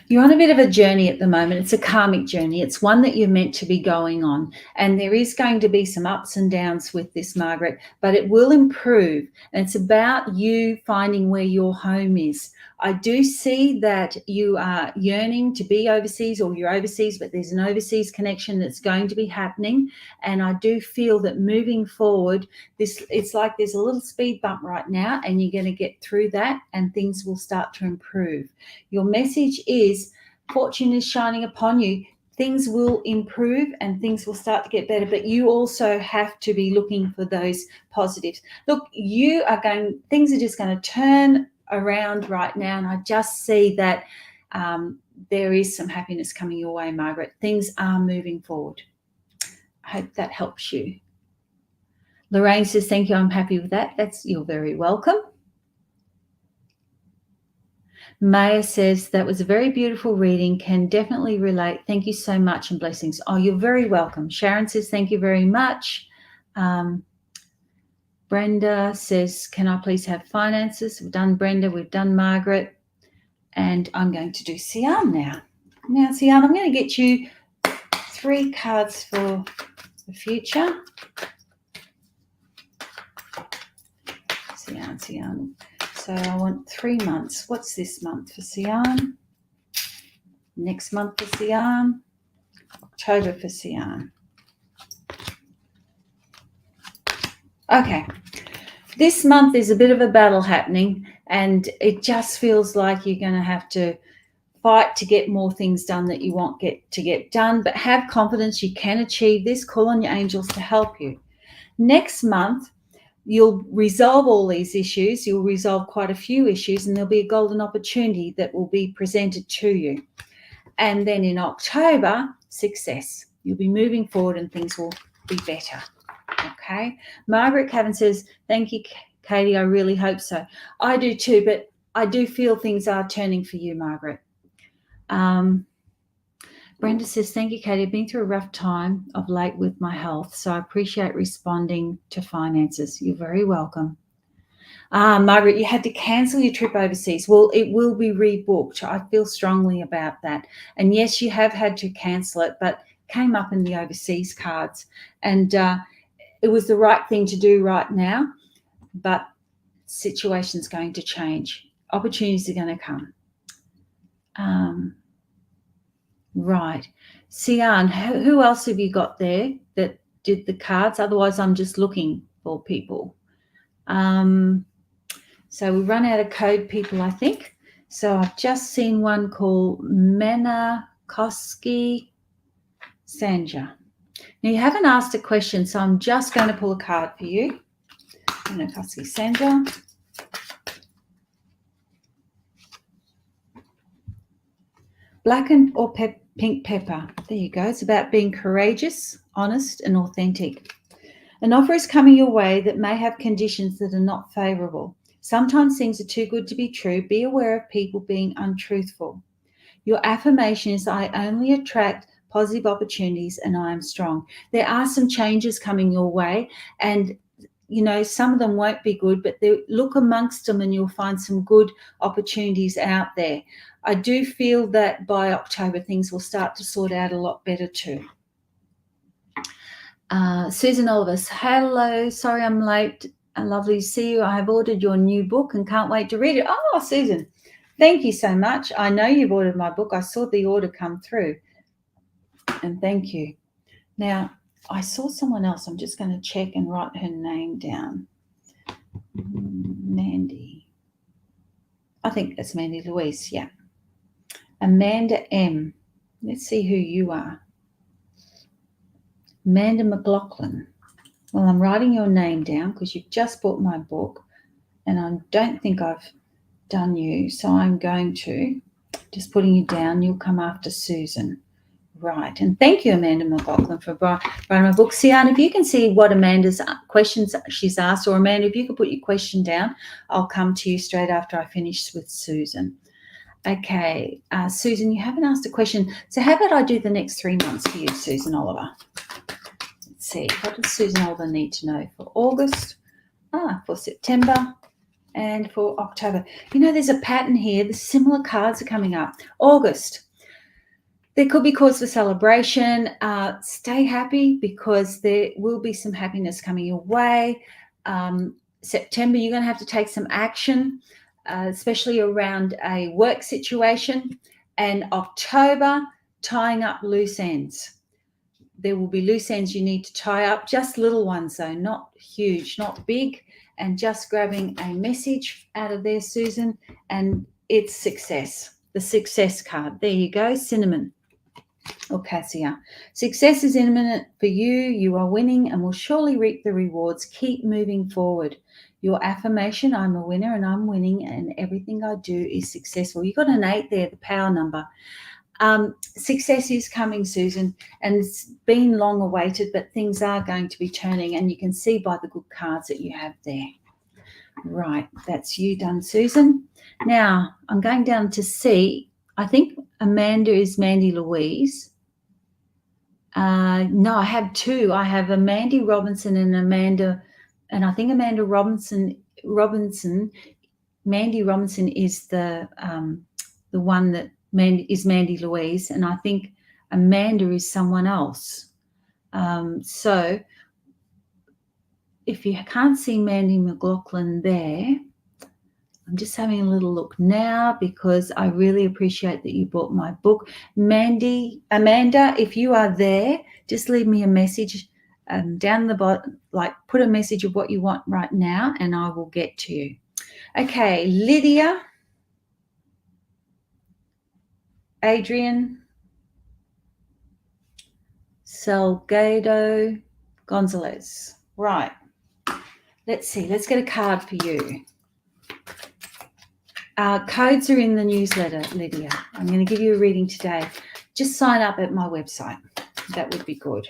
You're on a bit of a journey at the moment. It's a karmic journey. It's one that you're meant to be going on. And there is going to be some ups and downs with this, Margaret, but it will improve. And it's about you finding where your home is. I do see that you are yearning to be overseas, or you're overseas, but there's an overseas connection that's going to be happening. And I do feel that moving forward, it's like there's a little speed bump right now, and you're going to get through that and things will start to improve. Your message is fortune is shining upon you. Things will improve and things will start to get better, but you also have to be looking for those positives. Look, things are just going to turn around right now, and I just see that there is some happiness coming your way, Margaret. Things are moving forward. I hope that helps you. Lorraine says, thank you, I'm happy with that. You're very welcome. Maya says, that was a very beautiful reading, can definitely relate. Thank you so much and blessings. Oh, you're very welcome. Sharon says, thank you very much. Brenda says, can I please have finances? We've done Brenda, we've done Margaret, and I'm going to do Sian now. Now, Sian, I'm going to get you 3 cards for the future. Sian. So I want 3 months. What's this month for Sian? Next month for Sian. October for Sian. Okay. This month is a bit of a battle happening, and it just feels like you're going to have to fight to get more things done that you want to get done, but have confidence you can achieve this. Call on your angels to help you. Next month, you'll resolve all these issues. You'll resolve quite a few issues, and there'll be a golden opportunity that will be presented to you. And then in October, success. You'll be moving forward and things will be better. Okay. Margaret Cavan says, thank you, Katie. I really hope so. I do too, but I do feel things are turning for you, Margaret. Brenda says, thank you, Katie. I've been through a rough time of late with my health, so I appreciate responding to finances. You're very welcome. Margaret, you had to cancel your trip overseas. Well, it will be rebooked. I feel strongly about that. And yes, you have had to cancel it, but came up in the overseas cards. And it was the right thing to do right now, but situation's going to change. Opportunities are going to come. Right. Sian, who else have you got there that did the cards? Otherwise, I'm just looking for people. So we run out of code people, I think. So I've just seen one called Menakoski Sanja. Now, you haven't asked a question, so I'm just going to pull a card for you. Menakoski Sanja. Black or pink pepper. There you go. It's about being courageous, honest, and authentic. An offer is coming your way that may have conditions that are not favourable. Sometimes things are too good to be true. Be aware of people being untruthful. Your affirmation is, I only attract positive opportunities and I am strong. There are some changes coming your way, and some of them won't be good, but look amongst them and you'll find some good opportunities out there. I do feel that by October things will start to sort out a lot better too. Susan Olivers, hello. Sorry I'm late. Lovely to see you. I have ordered your new book and can't wait to read it. Oh, Susan, thank you so much. I know you've ordered my book. I saw the order come through. And thank you. Now, I saw someone else. I'm just going to check and write her name down. Mandy. I think that's Mandy Louise, yeah. Amanda M. Let's see who you are. Amanda McLaughlin. Well, I'm writing your name down because you've just bought my book and I don't think I've done you. So I'm going to just putting you down. You'll come after Susan. Right. And thank you, Amanda McLaughlin, for writing my book. Sian, if you can see what Amanda's questions she's asked, or Amanda, if you could put your question down, I'll come to you straight after I finish with Susan. Okay. Susan, you haven't asked a question. So how about I do the next 3 months for you, Susan Oliver? Let's see. What does Susan Oliver need to know for August, for September, and for October? There's a pattern here. The similar cards are coming up. August. There could be cause for celebration. Stay happy because there will be some happiness coming your way. September, you're going to have to take some action, especially around a work situation. And October, tying up loose ends. There will be loose ends you need to tie up, just little ones though, not huge, not big, and just grabbing a message out of there, Susan, and it's success. The success card. There you go, cinnamon. Or cassia. Success is imminent for you. You are winning and will surely reap the rewards. Keep moving forward. Your affirmation, I'm a winner and I'm winning and everything I do is successful. You got an 8 there, the power number. Success is coming, Susan, and it's been long awaited, but things are going to be turning, and you can see by the good cards that you have there. Right, that's you done, Susan. Now, I'm going down to C. I think Amanda is Mandy Louise. No, I have 2. I have Amanda Robinson and Amanda and I think Mandy Robinson is the one that Mandy Louise, and I think Amanda is someone else. So if you can't see Mandy McLaughlin there, I'm just having a little look now because I really appreciate that you bought my book. Amanda, if you are there, just leave me a message down the bottom, like put a message of what you want right now, and I will get to you. Okay, Lydia, Adrian, Salgado, Gonzalez. Right. Let's see. Let's get a card for you. Codes are in the newsletter, Lydia. I'm going to give you a reading today. Just sign up at my website. That would be good.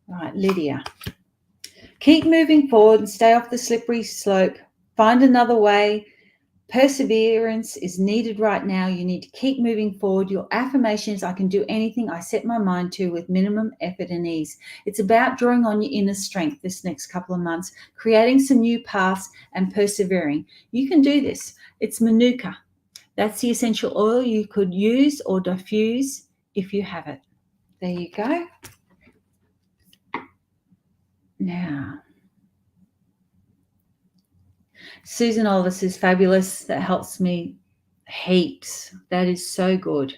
Right, Lydia. Keep moving forward and stay off the slippery slope. Find another way. Perseverance is needed right now. You need to keep moving forward. Your affirmation is, I can do anything I set my mind to with minimum effort and ease. It's about drawing on your inner strength this next couple of months, creating some new paths and persevering. You can do this. It's Manuka. That's the essential oil you could use or diffuse if you have it. There you go. Now, Susan Oliver is fabulous. That helps me heaps. That is so good.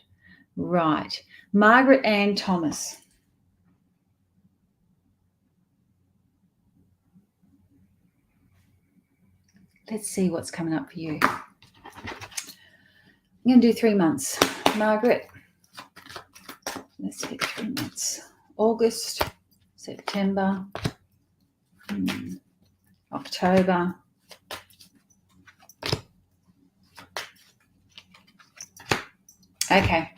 Right. Margaret Ann Thomas. Let's see what's coming up for you. I'm going to do 3 months. Margaret, let's get 3 months. August, September, October. Okay.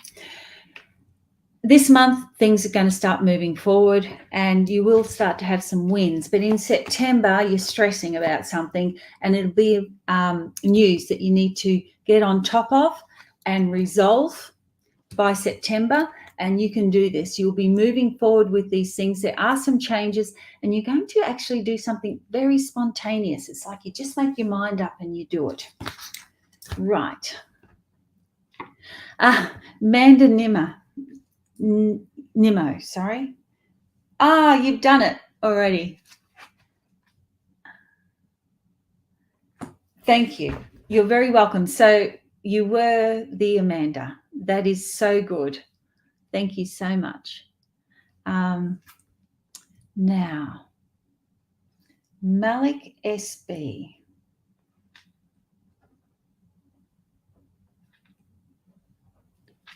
This month, things are going to start moving forward and you will start to have some wins. But in September, you're stressing about something and it'll be news that you need to get on top of and resolve by September. And you can do this. You'll be moving forward with these things. There are some changes and you're going to actually do something very spontaneous. It's like you just make your mind up and you do it. Right. Manda Nimmo, sorry. You've done it already. Thank you. You're very welcome. So you were the Amanda. That is so good. Thank you so much. Now, Malik SB.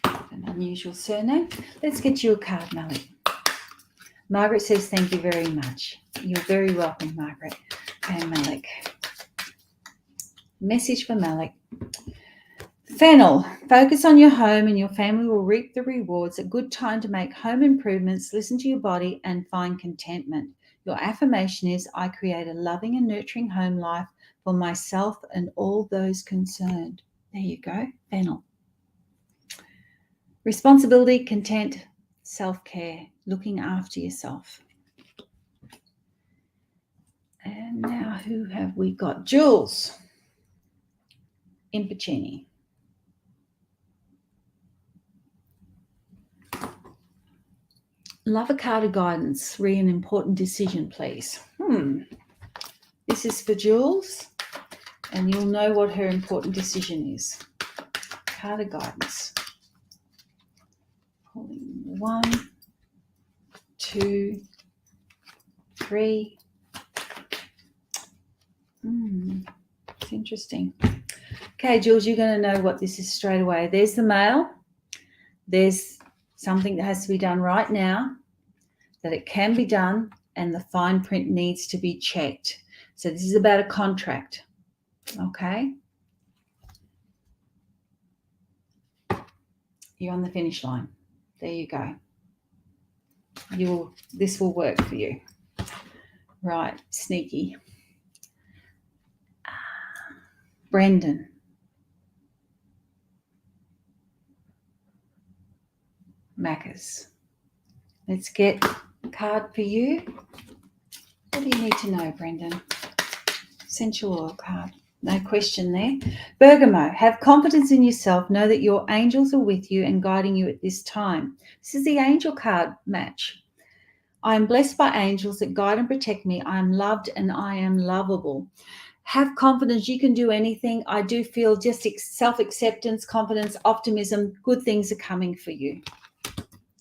An unusual surname. Let's get you a card, Malik. Margaret says thank you very much. You're very welcome, Margaret. And Malik. Message for Malik. Fennel, focus on your home and your family will reap the rewards. A good time to make home improvements, listen to your body and find contentment. Your affirmation is, I create a loving and nurturing home life for myself and all those concerned. There you go, Fennel. Responsibility, content, self-care, looking after yourself. And now who have we got? Jules Impacini. Love a card of guidance. Read an important decision, please. This is for Jules, and you'll know what her important decision is. Card of guidance. Pulling 1, 2, 3. It's interesting. Okay, Jules, you're going to know what this is straight away. There's the mail. There's something that has to be done right now, that it can be done, and the fine print needs to be checked. So this is about a contract, okay? You're on the finish line. There you go. This will work for you. Right, sneaky. Brendan. Macca's. Let's get a card for you. What do you need to know, Brendan? Essential oil card. No question there. Bergamo, have confidence in yourself. Know that your angels are with you and guiding you at this time. This is the angel card match. I am blessed by angels that guide and protect me. I am loved and I am lovable. Have confidence. You can do anything. I do feel just self-acceptance, confidence, optimism. Good things are coming for you.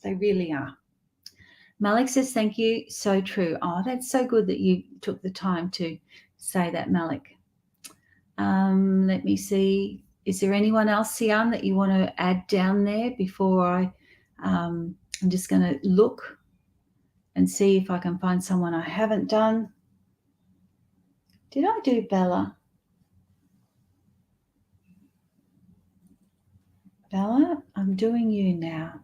They really are. Malik says, thank you. So true. Oh, that's so good that you took the time to say that, Malik. Let me see. Is there anyone else, Sian, that you want to add down there before I'm just going to look and see if I can find someone I haven't done. Did I do Bella? Bella, I'm doing you now.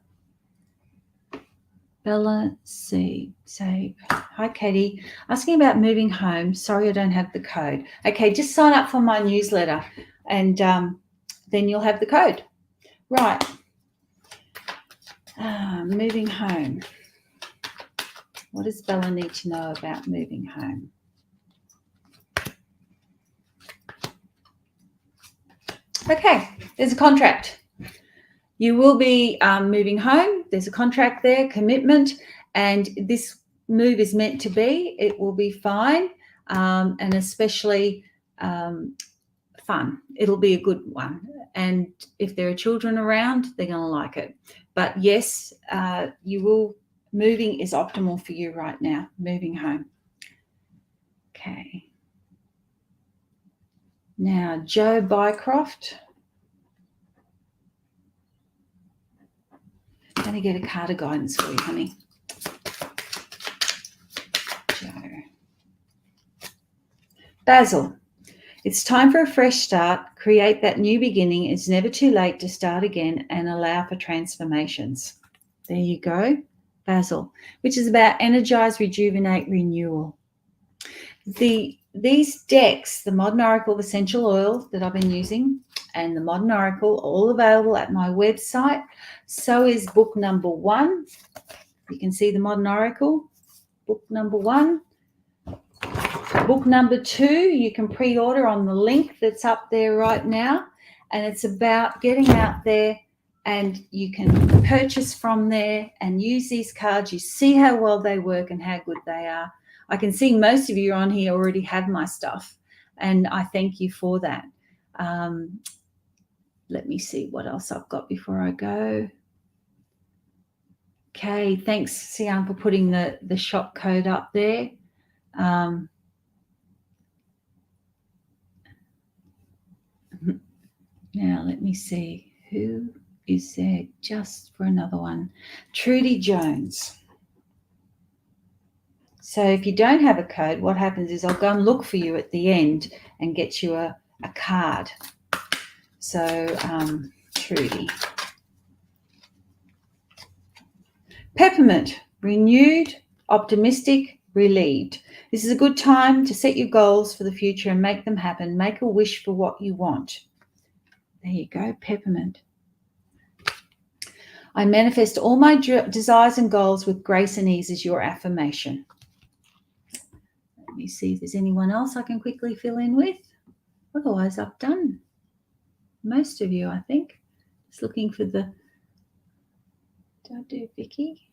Bella C. Say, hi, Katie. Asking about moving home. Sorry, I don't have the code. Okay, just sign up for my newsletter and then you'll have the code. Right. Moving home. What does Bella need to know about moving home? Okay, there's a contract. You will be moving home. There's a contract there, commitment, and this move is meant to be. It will be fine, and especially fun. It'll be a good one. And if there are children around, they're going to like it. But yes, you will. Moving is optimal for you right now, moving home. Okay. Now, Joe Bycroft. I'm going to get a card of guidance for you, honey. Joe. Basil. It's time for a fresh start. Create that new beginning. It's never too late to start again and allow for transformations. There you go. Basil, which is about energize, rejuvenate, renewal. These decks, the Modern Oracle of Essential Oils that I've been using and the Modern Oracle, all available at my website. So is book number 1. You can see the Modern Oracle, book number 1. Book number 2, you can pre-order on the link that's up there right now. And it's about getting out there and you can purchase from there and use these cards. You see how well they work and how good they are. I can see most of you on here already have my stuff, and I thank you for that. Let me see what else I've got before I go. Okay, thanks, Sian, for putting the shop code up there. Now, let me see. Who is there just for another one? Trudy Jones. So if you don't have a code, what happens is I'll go and look for you at the end and get you a card. So, Trudy. Peppermint, renewed, optimistic, relieved. This is a good time to set your goals for the future and make them happen. Make a wish for what you want. There you go, Peppermint. I manifest all my desires and goals with grace and ease is your affirmation. Let me see if there's anyone else I can quickly fill in with. Otherwise, I've done most of you, I think. Just looking for the... Did I do Vicky?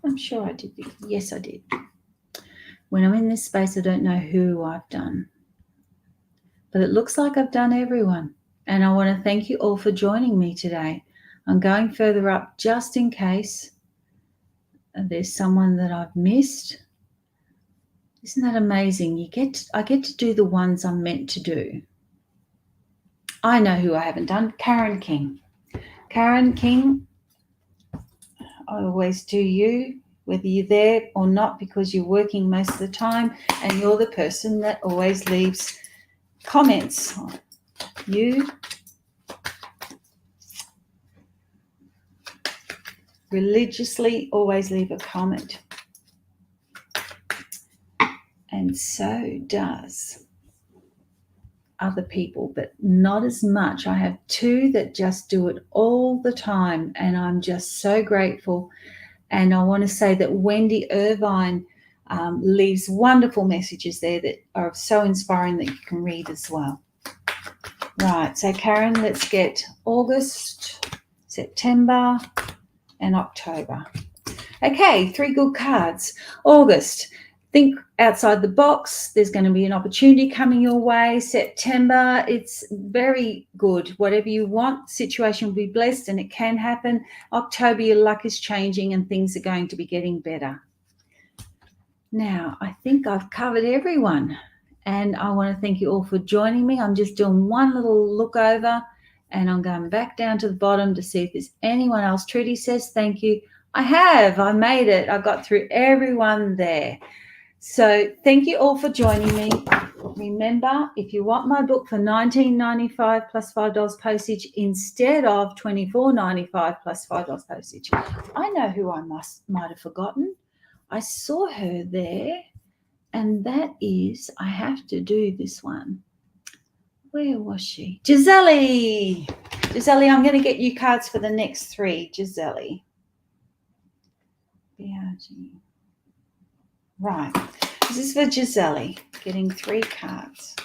I'm sure I did Vicky. Yes, I did. When I'm in this space, I don't know who I've done. But it looks like I've done everyone. And I want to thank you all for joining me today. I'm going further up just in case there's someone that I've missed. Isn't that amazing? I get to do the ones I'm meant to do. I know who I haven't done. Karen King. Karen King, I always do you, whether you're there or not, because you're working most of the time and you're the person that always leaves comments. You religiously always leave a comment. And so does other people, but not as much. I have 2 that just do it all the time, and I'm just so grateful. And I want to say that Wendy Irvine leaves wonderful messages there that are so inspiring that you can read as well. Right, so Karen, let's get August, September, and October. Okay, 3 good cards. August, think outside the box. There's going to be an opportunity coming your way. September, it's very good. Whatever you want, situation will be blessed and it can happen. October, your luck is changing and things are going to be getting better. Now, I think I've covered everyone and I want to thank you all for joining me. I'm just doing one little look over and I'm going back down to the bottom to see if there's anyone else. Trudy says thank you. I have. I made it. I got through everyone there. So thank you all for joining me. Remember, if you want my book for $19.95 plus $5 postage instead of $24.95 plus $5 postage, I know who I might have forgotten. I saw her there, and that is, I have to do this one. Where was she? Giselle. Giselle, I'm going to get you cards for the next 3. Giselle. BRG. Right. This is for Giselle, getting 3 cards.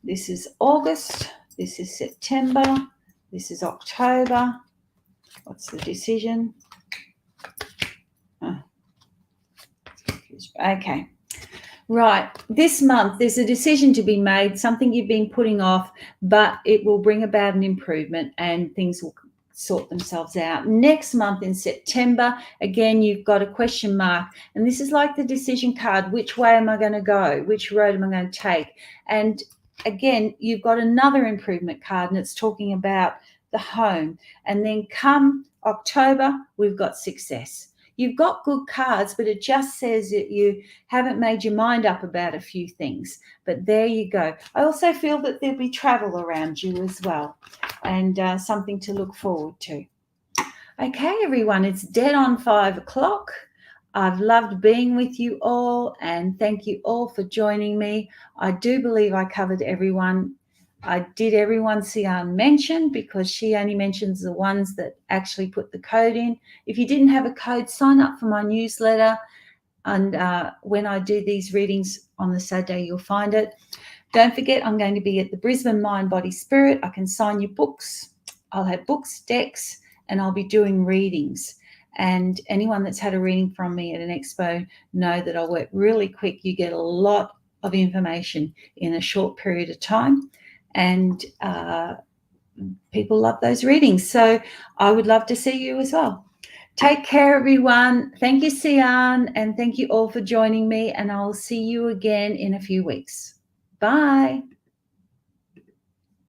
This is August. This is September. This is October. What's the decision? Okay. Right. This month, there's a decision to be made, something you've been putting off, but it will bring about an improvement and things will sort themselves out. Next month in September, again, you've got a question mark. And this is like the decision card. Which way am I going to go? Which road am I going to take? And again, you've got another improvement card and it's talking about the home. And then come October, we've got success. You've got good cards, but it just says that you haven't made your mind up about a few things. But there you go. I also feel that there'll be travel around you as well and something to look forward to. Okay, everyone, it's dead on 5 o'clock. I've loved being with you all and thank you all for joining me. I do believe I covered everyone. I did everyone Sian mention because she only mentions the ones that actually put the code in. If you didn't have a code, sign up for my newsletter. And when I do these readings on the Saturday, you'll find it. Don't forget, I'm going to be at the Brisbane Mind, Body, Spirit. I can sign you books. I'll have books, decks, and I'll be doing readings. And anyone that's had a reading from me at an expo know that I'll work really quick. You get a lot of information in a short period of time. And people love those readings. So I would love to see you as well. Take care, everyone. Thank you, Sian, and thank you all for joining me. And I'll see you again in a few weeks. Bye.